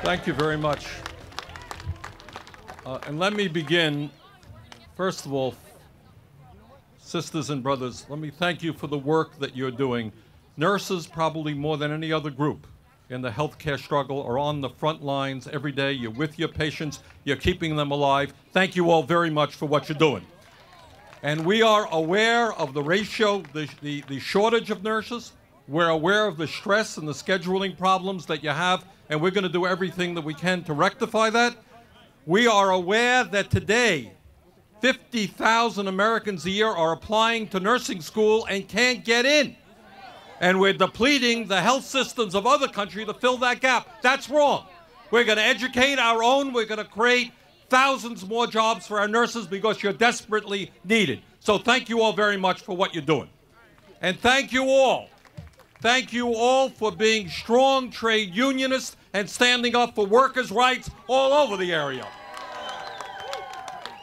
Thank you very much. And let me begin, first of all, sisters and brothers, let me thank you for the work that you're doing. Nurses, probably more than any other group in the healthcare struggle, are on the front lines every day. You're with your patients. You're keeping them alive. Thank you all very much for what you're doing. And we are aware of the ratio, the shortage of nurses. We're aware of the stress and the scheduling problems that you have, and we're going to do everything that we can to rectify that. We are aware that today, 50,000 Americans a year are applying to nursing school and can't get in. And we're depleting the health systems of other countries to fill that gap. That's wrong. We're going to educate our own. We're going to create thousands more jobs for our nurses because you're desperately needed. So thank you all very much for what you're doing. And thank you all. Thank you all for being strong trade unionists and standing up for workers' rights all over the area.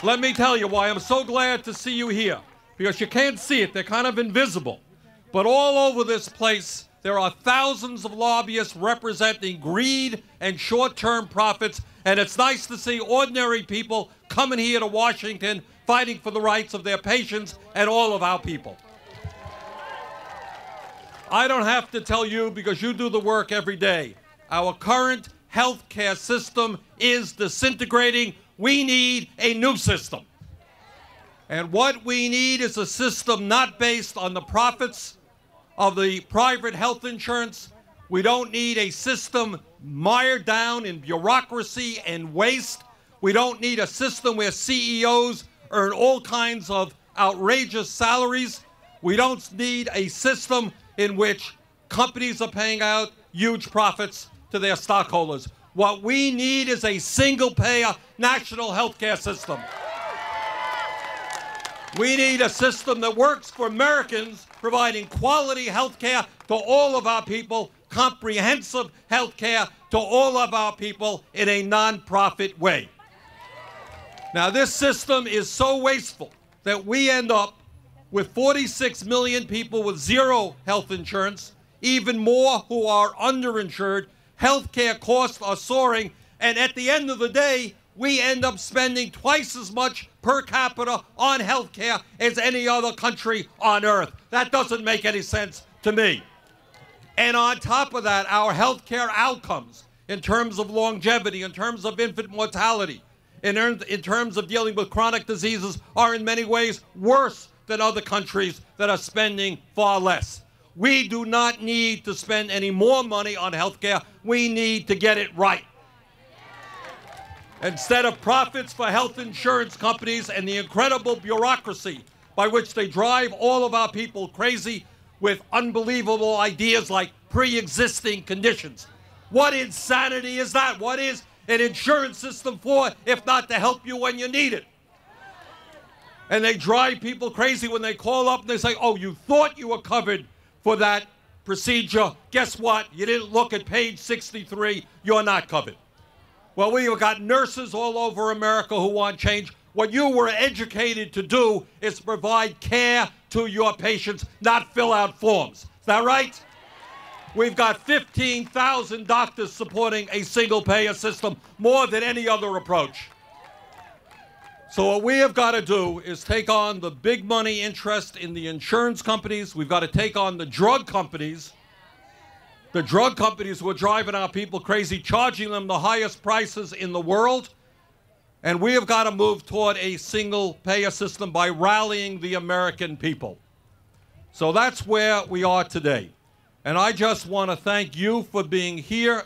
Let me tell you why I'm so glad to see you here, because you can't see it. They're kind of invisible. But all over this place, there are thousands of lobbyists representing greed and short-term profits, and it's nice to see ordinary people coming here to Washington fighting for the rights of their patients and all of our people. I don't have to tell you, because you do the work every day. Our current health care system is disintegrating. We need a new system. And what we need is a system not based on the profits of the private health insurance. We don't need a system mired down in bureaucracy and waste. We don't need a system where CEOs earn all kinds of outrageous salaries. We don't need a system in which companies are paying out huge profits to their stockholders. What we need is a single-payer national health care system. We need a system that works for Americans, providing quality health care to all of our people, comprehensive health care to all of our people in a non-profit way. Now, this system is so wasteful that we end up with 46 million people with zero health insurance, even more who are underinsured. Healthcare costs are soaring, and at the end of the day, we end up spending twice as much per capita on healthcare as any other country on earth. That doesn't make any sense to me. And on top of that, our healthcare outcomes in terms of longevity, in terms of infant mortality, in terms of dealing with chronic diseases are in many ways worse than other countries that are spending far less. We do not need to spend any more money on healthcare. We need to get it right. Instead of profits for health insurance companies and the incredible bureaucracy by which they drive all of our people crazy with unbelievable ideas like pre-existing conditions. What insanity is that? What is an insurance system for if not to help you when you need it? And they drive people crazy when they call up and they say, oh, you thought you were covered for that procedure. Guess what? You didn't look at page 63. You're not covered. Well, we've got nurses all over America who want change. What you were educated to do is provide care to your patients, not fill out forms. Is that right? We've got 15,000 doctors supporting a single-payer system, more than any other approach. So what we have got to do is take on the big money interest in the insurance companies. We've got to take on the drug companies who are driving our people crazy, charging them the highest prices in the world. And we have got to move toward a single-payer system by rallying the American people. So that's where we are today. And I just want to thank you for being here,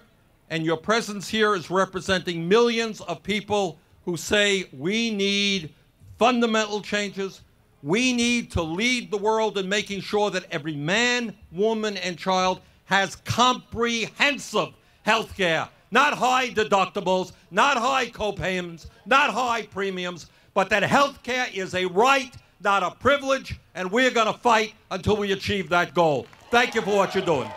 and your presence here is representing millions of people who say we need fundamental changes. We need to lead the world in making sure that every man, woman, and child has comprehensive health care. Not high deductibles, not high co-payments, not high premiums, but that health care is a right, not a privilege, and we're going to fight until we achieve that goal. Thank you for what you're doing.